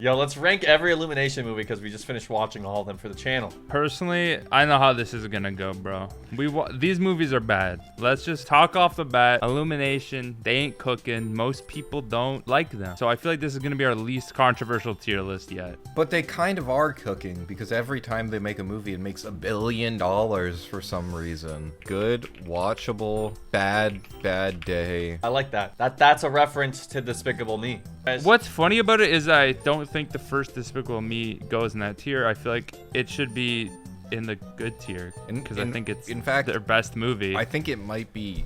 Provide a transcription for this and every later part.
Yo, let's rank every Illumination movie because we just finished watching all of them for the channel. Personally, I know how this is gonna go, bro. These movies are bad. Let's just talk off the bat. Illumination, they ain't cooking. Most people don't like them. So I feel like this is gonna be our least controversial tier list yet. But they kind of are cooking because every time they make a movie, it makes $1 billion for some reason. Good, watchable, bad day. I like that. That's a reference to Despicable Me. What's funny about it is I don't think the first Despicable Me goes in that tier. I feel like it should be in the good tier because I think it's in fact their best movie. I think it might be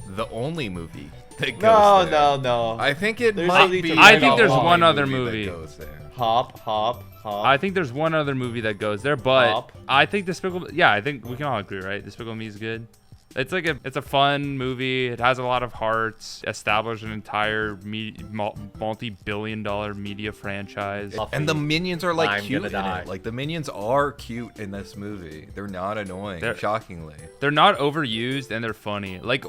the only movie that goes there. No. I think it There's might be. I think there's one other movie. That goes there. Hop. I think there's one other movie that goes there, but Hop. I think Despicable. Yeah, I think we can all agree, right? Despicable Me is good. It's like it's a fun movie. It has a lot of hearts. Established an entire multi-billion-dollar media franchise. And the minions are like I'm cute gonna in die. it. Like the minions are cute in this movie. They're not annoying, shockingly. They're not overused and they're funny. Like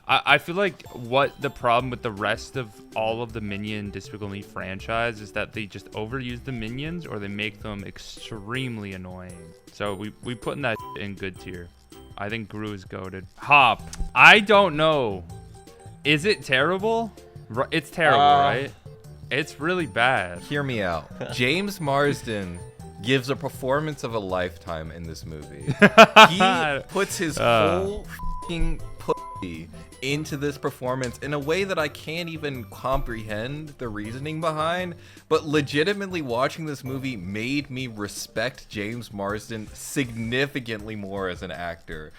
I feel like what the problem with the rest of all of the Minion Despicable Me franchise is that they just overuse the minions or they make them extremely annoying. So we put in that in good tier. I think Gru is goated. Hop. I don't know. Is it terrible? It's terrible, right? It's really bad. Hear me out. James Marsden gives a performance of a lifetime in this movie. He puts his whole f***ing pussy into this performance in a way that I can't even comprehend the reasoning behind, but legitimately watching this movie made me respect James Marsden significantly more as an actor.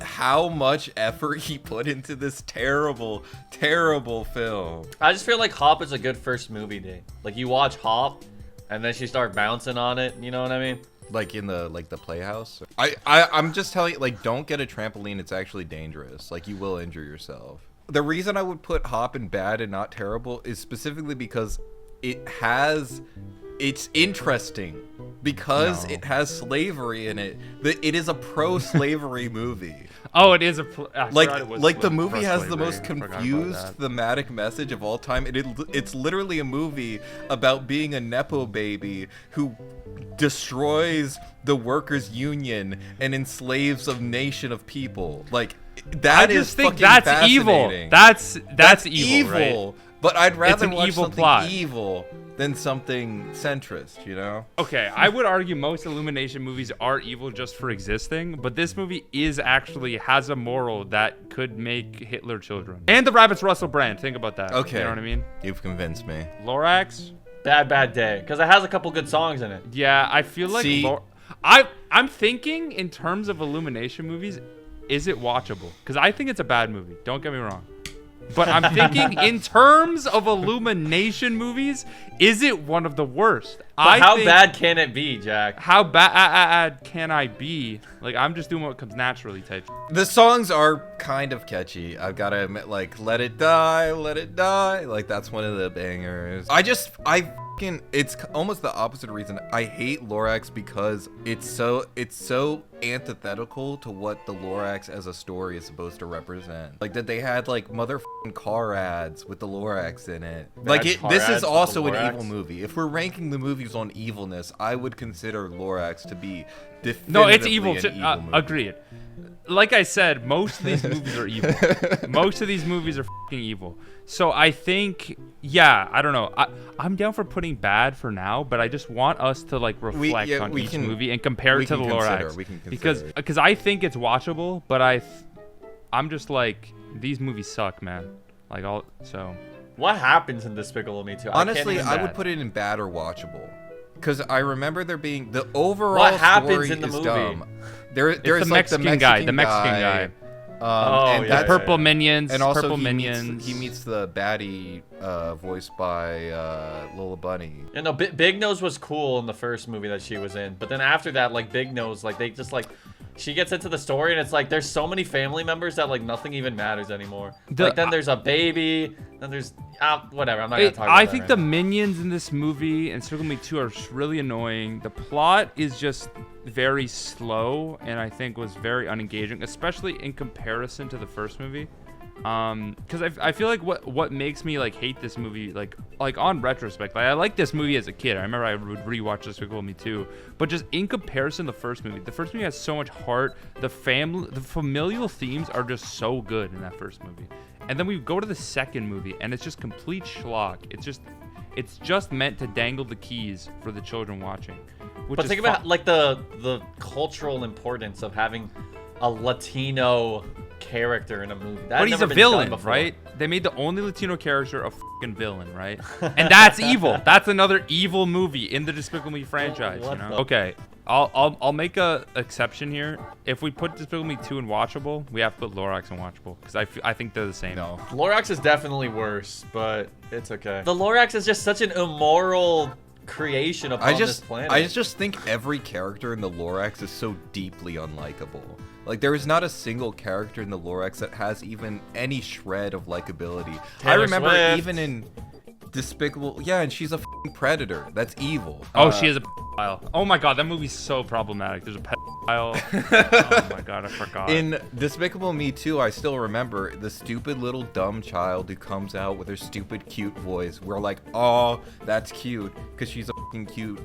How much effort he put into this terrible film. I just feel like Hop is a good first movie day. Like you watch Hop, and then she start bouncing on it. You know what I mean? Like in the playhouse. I'm just telling you, like, don't get a trampoline. It's actually dangerous. Like, you will injure yourself. The reason I would put Hop in bad and not terrible is specifically because it's interesting because it has slavery in it. It is a pro-slavery movie. Oh, it is like the movie has the most confused thematic message of all time. It's literally a movie about being a nepo baby who destroys the workers' union and enslaves a nation of people. Like that is fucking fascinating. That's evil, right? But I'd rather watch evil something plot. evil than something centrist, you know? Okay, I would argue most Illumination movies are evil just for existing, but this movie has a moral that could make Hitler children. And the rabbit's Russell Brand. Think about that. Okay. You know what I mean? You've convinced me. Lorax? Bad day. Because it has a couple good songs in it. Yeah, I feel like I'm thinking in terms of Illumination movies, is it watchable? Because I think it's a bad movie. Don't get me wrong. But I'm thinking in terms of Illumination movies, is it one of the worst? But how bad can it be, Jack? How bad can I be? Like, I'm just doing what comes naturally type. The songs are kind of catchy. I've got to admit, like, Let It Die, Let It Die. Like, that's one of the bangers. It's almost the opposite reason. I hate Lorax because it's so antithetical to what the Lorax as a story is supposed to represent. Like that they had like motherfucking car ads with the Lorax in it. Like this is also an evil movie. If we're ranking the movies on evilness, I would consider Lorax to be definitively No, it's evil. movie. Agreed. Like I said, most of these movies are evil. Most of these movies are fucking evil. So I think, yeah, I don't know. I'm down for putting bad for now, but I just want us to like reflect on each movie and compare it to the Lorax. Because I think it's watchable, but I'm just like, these movies suck, man. Like What happens in Despicable Me 2? Honestly, I would put it in bad or watchable. Because I remember there being the overall story in the is movie? Dumb. There's the like Mexican guy. The Mexican guy. And the purple minions. And also purple he minions. meets the baddie voiced by Lola Bunny. You know, Big Nose was cool in the first movie that she was in, but then after that, like Big Nose, like they just like she gets into the story and it's like there's so many family members that like nothing even matters anymore. Like then there's a baby, then there's whatever. I'm not gonna talk about I that think right the now. minions in this movie and Despicable Me 2 are really annoying. The plot is just very slow and I think was very unengaging, especially in comparison to the first movie. Because I feel like what makes me like hate this movie, like on retrospect, like I liked this movie as a kid. I remember I would rewatch Despicable Me too, but just in comparison to the first movie has so much heart. The familial themes are just so good in that first movie, and then we go to the second movie and it's just complete schlock. It's just meant to dangle the keys for the children watching. But think about like the cultural importance of having a Latino character in a movie. But he's a villain, right? They made the only Latino character a fucking villain, right? And that's evil. That's another evil movie in the Despicable Me franchise. You know? Okay, I'll make a exception here. If we put Despicable Me 2 in watchable, we have to put Lorax in watchable because I think they're the same. No, Lorax is definitely worse, but it's okay. The Lorax is just such an immoral creation upon this planet. I just think every character in the Lorax is so deeply unlikable. Like, there is not a single character in the Lorax that has even any shred of likability. I remember Swift. even in Despicable, yeah, and she's a f***ing predator. That's evil. Oh, she is a pedophile. Oh my god, that movie's so problematic. There's a pedophile. Oh my god, I forgot. In Despicable Me 2, I still remember the stupid little dumb child who comes out with her stupid cute voice. We're like, oh, that's cute, because she's a f***ing cute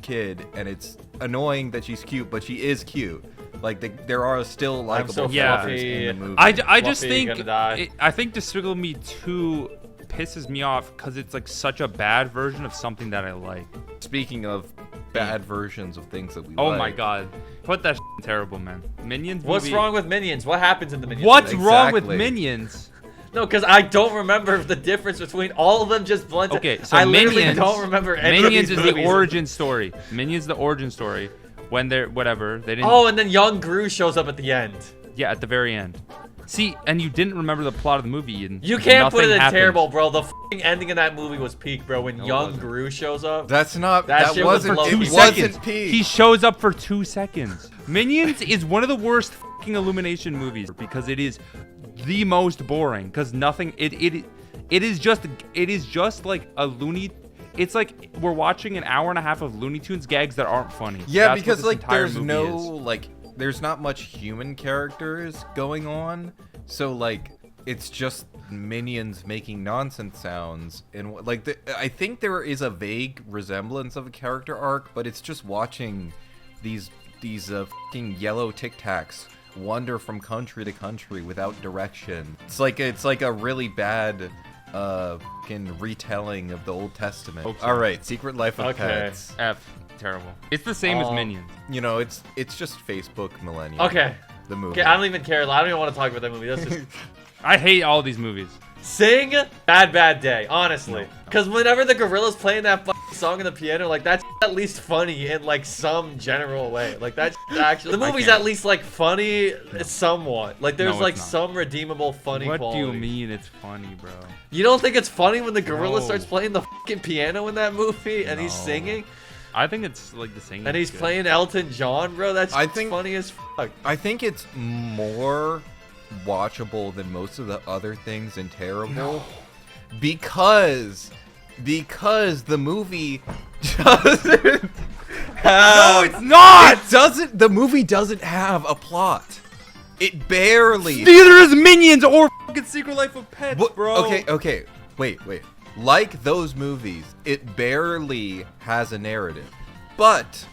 kid, and it's annoying that she's cute, but she is cute. Like, there are still likable characters in the movie. I just Fluffy, think die. I think Despicable Me 2 pisses me off because it's like such a bad version of something that I like. Speaking of bad versions of things that we Oh like. my god. Put that in terrible, man. Minions What's movie. wrong with Minions? What happens in the Minions? What's movie? wrong with Exactly. Minions? No, because I don't remember the difference between all of them just blend. Okay, so I literally Minions don't remember any Minions of is these the movies. origin story. Minions is the origin story. When they're whatever, they didn't. Oh, and then young Gru shows up at the end. Yeah, at the very end. See, and you didn't remember the plot of the movie. And You can't put nothing it in happened. terrible, bro. The f***ing ending of that movie was peak, bro. When young wasn't. Gru shows up. That's not. That That shit was wasn't. for It 2 wasn't seconds. peak. He shows up for 2 seconds. Minions is one of the worst fucking Illumination movies because it is the most boring. Because nothing. It is just like a Looney. It's like we're watching an hour and a half of Looney Tunes gags that aren't funny. Yeah, That's what because this like entire there's movie no is. like there's not much human characters going on, so like it's just minions making nonsense sounds and like I think there is a vague resemblance of a character arc, but it's just watching these fucking yellow Tic Tacs wander from country to country without direction. It's like a really bad fucking retelling of the Old Testament. Okay. All right, Secret Life of Okay. Pets. F. Terrible. It's the same as Minions. You know, it's just Facebook Millennium. Okay. The movie. Okay, I don't even care. I don't even want to talk about that movie. That's just I hate all these movies. Sing Bad Day, honestly. Because whenever the Gorillas playing that fucking song on the piano, like that's at least funny in like some general way. Like that's actually the movie's can't. at least like funny somewhat. Like there's No, like it's not. some redeemable funny What quality. do you mean it's funny, bro? You don't think it's funny when the gorilla No. starts playing the fucking piano in that movie and he's No. singing I think it's like the singing. and is he's good. playing Elton John, bro? That's I think- funny as fuck. I think it's more watchable than most of the other things in Terrible. Because the movie doesn't have, No, it's not! It doesn't. The movie doesn't have a plot. It barely. Neither is Minions or fucking Secret Life of Pets, What- bro. Okay. Wait. Like those movies, it barely has a narrative. But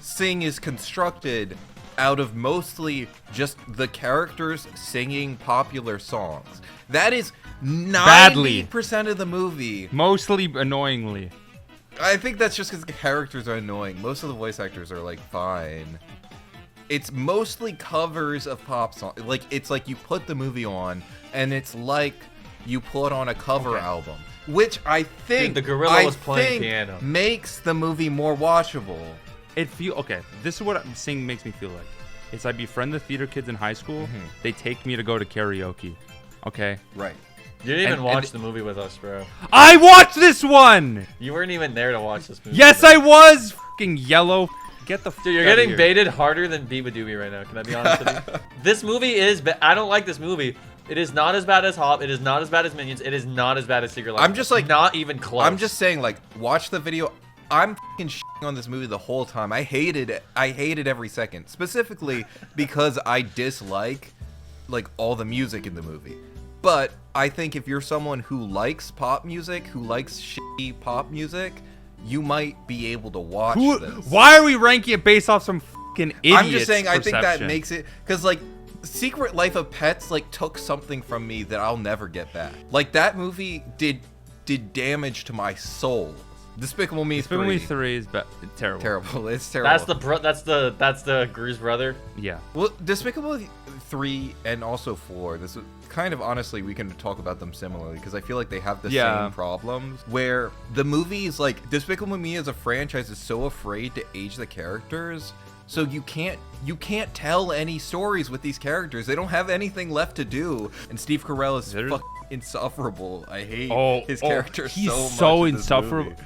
Sing is constructed out of mostly just the characters singing popular songs. That is 90% of the movie. Mostly annoyingly. I think that's just because the characters are annoying. Most of the voice actors are like fine. It's mostly covers of pop songs. Like it's like you put the movie on, and it's like you put on a cover album, which I think Dude, the gorilla was playing piano. makes the movie more watchable. Okay, this is what Sing makes me feel like. It's I befriend the theater kids in high school. Mm-hmm. They take me to go to karaoke. Okay. Right. You didn't even and- watch the movie with us, bro. I watched this one! You weren't even there to watch this movie. Yes, bro. I was! Fucking yellow. Get the fuck Dude, you're outta getting here. baited harder than Beaver Doobie right now. Can I be honest with you? This movie is. I don't like this movie. It is not as bad as Hop. It is not as bad as Minions. It is not as bad as Secret Life. I'm just like- not even close. I'm just saying, like, watch the video. I'm fucking shitting on this movie the whole time. I hated it. I hated every second. Specifically because I dislike like all the music in the movie. But I think if you're someone who likes pop music, who likes shitty pop music, you might be able to watch this. Why are we ranking it based off some fucking idiot's I'm just saying, I think that perception? makes it, because like Secret Life of Pets like took something from me that I'll never get back. Like that movie did damage to my soul. Despicable Me 3. Despicable Me 3 is terrible. Terrible. It's terrible. That's the Gru's brother. Yeah. Well, Despicable 3 and also 4, this is kind of, honestly, we can talk about them similarly because I feel like they have the same problems where the movies, like Despicable Me as a franchise is so afraid to age the characters, so you can't tell any stories with these characters. They don't have anything left to do, and Steve Carell is fucking insufferable. I hate his character he's so much. so in this insufferable. movie.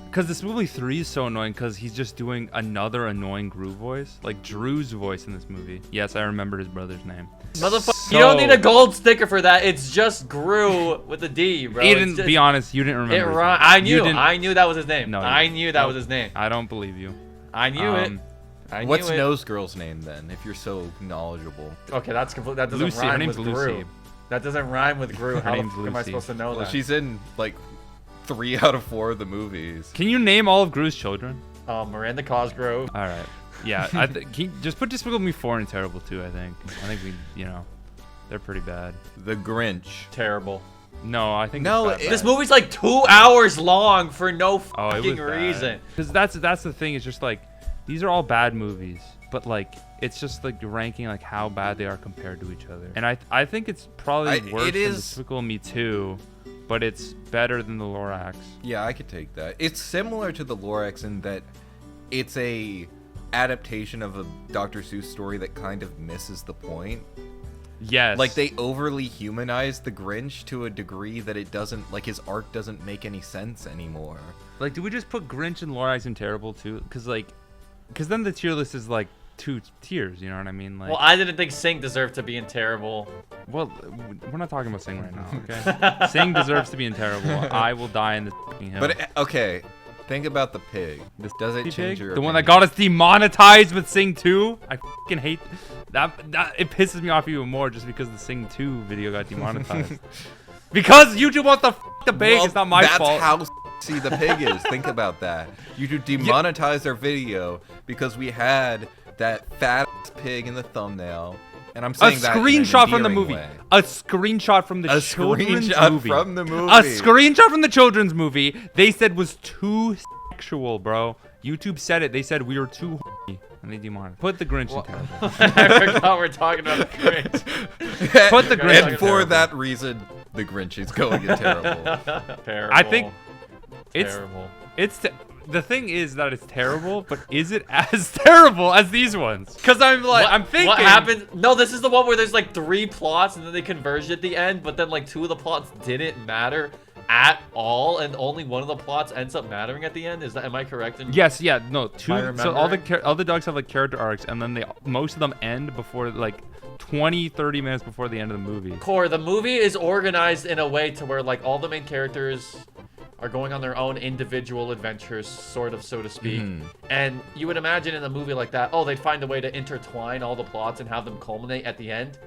Because this movie 3 is so annoying because he's just doing another annoying Gru voice. Like Drew's voice in this movie. Yes, I remember his brother's name. Motherfucker, you don't need a gold sticker for that. It's just Gru with a D, bro. Aiden, be honest, you didn't remember. I knew that was his name. No, I knew that was his name. I don't believe you. I knew it. What's Nose Girl's name then, if you're so knowledgeable? Okay, that's complete. That doesn't Lucy. Her rhyme name's with Lucy. Gru. That doesn't rhyme with Gru. How the name's fuck am I Lucy. supposed to know Well, that? she's in like 3 out of 4 of the movies. Can you name all of Gru's children? Miranda Cosgrove. All right. Yeah. Can you just put Despicable Me 4 and Terrible 2, I think. I think they're pretty bad. The Grinch. Terrible. No, I think No, it's bad. This movie's like 2 hours long for no fucking reason. Because that's the thing. It's just like these are all bad movies, but like it's just like ranking like how bad they are compared to each other. And I think it's probably worse than Despicable Me 2, but it's better than the Lorax. Yeah, I could take that. It's similar to the Lorax in that it's a adaptation of a Dr. Seuss story that kind of misses the point. Yes. Like they overly humanize the Grinch to a degree that it doesn't, like his art doesn't make any sense anymore. Like, do we just put Grinch and Lorax in Terrible too? Because then the tier list is like 2 tiers. You know what I mean? Like, Well, I didn't think Sing deserved to be in Terrible. well, we're not talking about Sing right now, okay? Sing deserves to be in Terrible. I will die in this fucking hill. But okay, think about the pig. Does it Pig? change your The one that opinion? got us demonetized with Sing 2? I fucking hate that. It pisses me off even more just because the Sing 2 video got demonetized. Because YouTube wants to the pig. Well, It's not my fault. That's how see the pig is. Think about that. YouTube demonetized our video because we had that fat pig in the thumbnail. And I'm saying that in an screenshot from the endearing movie. way. A screenshot from the children's screenshot movie. from the movie. A screenshot from the children's movie. They said was too sexual, bro. YouTube said it. They said we were too horny, and they demonetized. Put the Grinch in Terrible. I forgot we're talking about the Grinch. Put the Grinch in And for Terrible. that reason, the Grinch is going in terrible. Terrible. I think it's Terrible. the thing is that it's terrible, but is it as terrible as these ones? Because I'm thinking What happened? No, this is the one where there's like 3 plots and then they converge at the end, but then like 2 of the plots didn't matter at all, and only one of the plots ends up mattering at the end. Am I correct? Yes, yeah, no, 2. Am I So all remembering? the dogs have like character arcs, and then most of them end before like 20-30 minutes before the end of the movie. Core, the movie is organized in a way to where like all the main characters are going on their own individual adventures, sort of, so to speak. And you would imagine in a movie like that, oh, they'd find a way to intertwine all the plots and have them culminate at the end.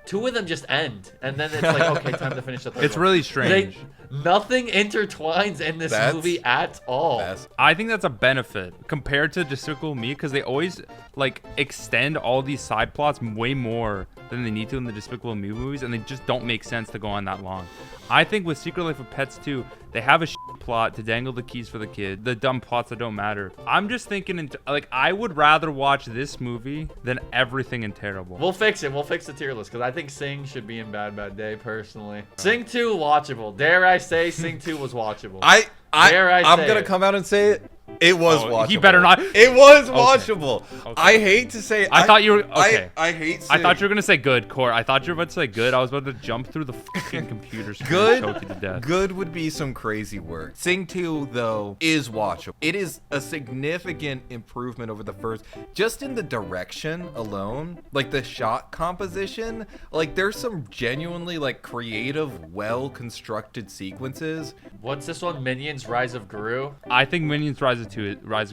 2 of them just end, and then it's like, okay, time to finish the third It's one. really strange. Nothing intertwines in this movie at all. I think that's a benefit compared to Despicable Me, because they always like extend all these side plots way more than they need to in the Despicable Me movies, and they just don't make sense to go on that long. I think with Secret Life of Pets 2, they have a plot to dangle the keys for the kid, the dumb plots that don't matter. I'm just thinking, like, I would rather watch this movie than everything in Terrible. We'll fix it. We'll fix the tier list, because I think Sing should be in Bad Bad Day, personally. Sing 2, watchable. Dare I say Sing 2 was watchable. I'm gonna come out and say it. It was watchable. He better not. It was watchable. Okay. I hate to say. I thought you were okay. I hate. I thought you were gonna say good, Core. I thought you were about to say good. I was about to jump through the fucking computer screen and choke you to death. Good would be some crazy work. Sing 2 though is watchable. It is a significant improvement over the first, just in the direction alone, like the shot composition. Like there's some genuinely like creative, well constructed sequences. What's this one? Minions: Rise of Gru. I think Minions Rise of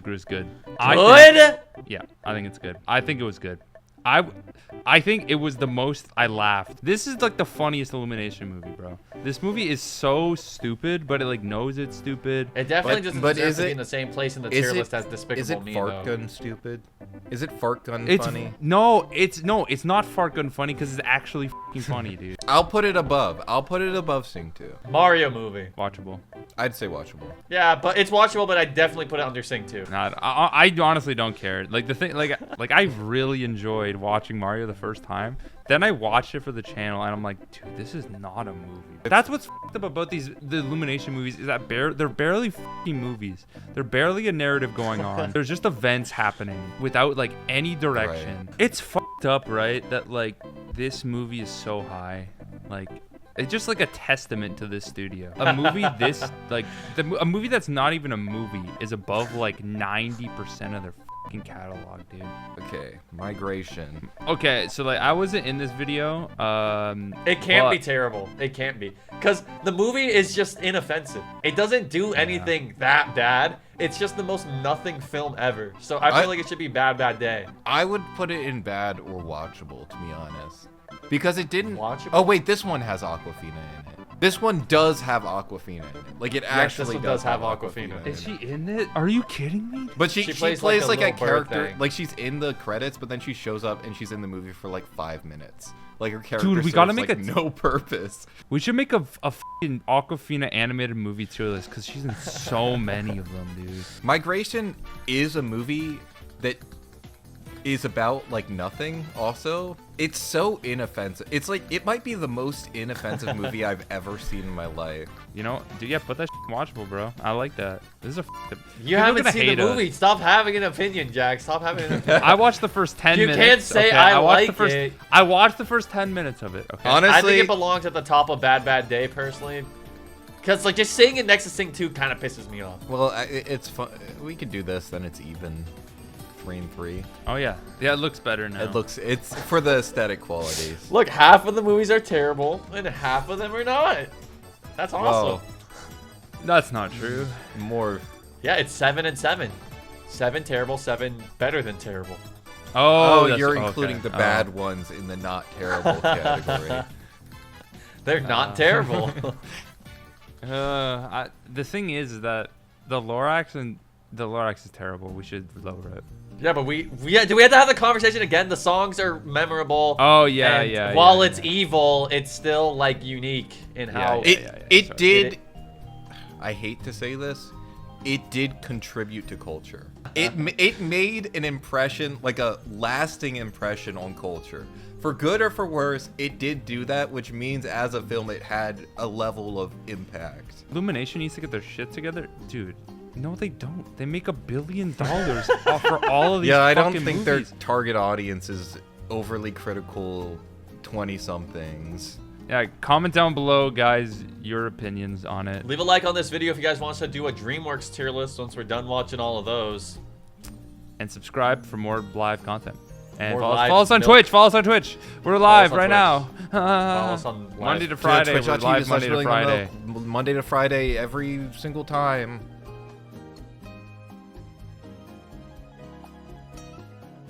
Gru is good. Good. Yeah, I think it's good. I think it was good. I think it was the most I laughed. This is like the funniest Illumination movie, bro. This movie is so stupid, but it like knows it's stupid. It definitely doesn't but deserve is to be it- in the same place in the tier list as Despicable Is it Me, fart though. gun stupid? Is it fart gun It's funny? no, it's not fart gun funny because it's actually fucking funny, dude. I'll put it above. I'll put it above Sing 2. Mario movie. Watchable. I'd say watchable. Yeah, but it's watchable, but I'd definitely put it under Sing 2. Nah, I honestly don't care. Like the thing, like I really enjoyed watching Mario the first time. Then I watched it for the channel, and I'm like, dude, this is not a movie. That's what's fucked up about the Illumination movies is that they're barely fucking movies. They're barely a narrative going on. There's just events happening without like any direction. Right. It's fucked up, right? That like this movie is so high, like. It's just like a testament to this studio. A movie this like a movie that's not even a movie is above like 90% of their fucking catalog, dude. Okay, Migration. Okay, so like I wasn't in this video. It can't but- be terrible. It can't be. Because the movie is just inoffensive. It doesn't do anything that bad. It's just the most nothing film ever. So I feel like it should be Bad Bad Day. I would put it in bad or watchable, to be honest. Because it didn't... Watchable? Oh, wait, this one has Aquafina in it. This one does have Aquafina in it. Like, it actually one does does have have Aquafina. Aquafina. Is she in it? Are you kidding me? But she She plays, plays like a like a little bird character... thing. Like, she's in the credits, but then she shows up and she's in the movie for, like, 5 minutes. Like, her character Dude, we gotta serves, make like, no purpose. We should make a fucking Aquafina animated movie tier list because she's in so many of them, dude. Migration is a movie that is about like nothing also. It's so inoffensive. It's like it might be the most inoffensive movie I've ever seen in my life. You know, dude, yeah, put that shit watchable, bro. I like that. This is a. You haven't seen the movie. Stop having an opinion, Jack. Stop having an opinion. I watched the first 10 You minutes. can't say okay? I watched the like first, it. I watched the first 10 minutes of it. Okay. Honestly, I think it belongs at the top of Bad Bad Day, personally. Because, like, just saying it next to Sing 2 kind of pisses me off. well, it's fun. We could do this, then it's even 3 and 3. Oh yeah, yeah, it looks better now. It's for the aesthetic qualities. Look, half of the movies are terrible, and half of them are not. That's awesome. Well, That's not true. more. Yeah, it's 7 and 7. 7 terrible, 7 better than terrible. Oh, that's- you're okay. including the Oh. bad ones in the not terrible category. They're not terrible. The thing is that the Lorax is terrible. We should lower it. Yeah, but do we have to have the conversation again? The songs are memorable. Oh yeah, and yeah. While yeah, it's yeah. evil, it's still like unique in how It sorry. did. I hate to say this. It did contribute to culture. It made an impression, like a lasting impression on culture. For good or for worse, it did do that, which means as a film, it had a level of impact. Illumination needs to get their shit together, dude. No, they don't. They make $1 billion for all of these. Yeah, I don't fucking think movies. their target audience is overly critical 20-somethings. Yeah, comment down below, guys, your opinions on it. Leave a like on this video if you guys want us to do a DreamWorks tier list once we're done watching all of those. And subscribe for more live content. And More follow live us on milk. Twitch. Follow us on Twitch. We're live on right Twitch. now. Follow us on Monday to live. Friday. We're Twitch.tv/Monday live Monday to Friday. Monday to Friday every single time.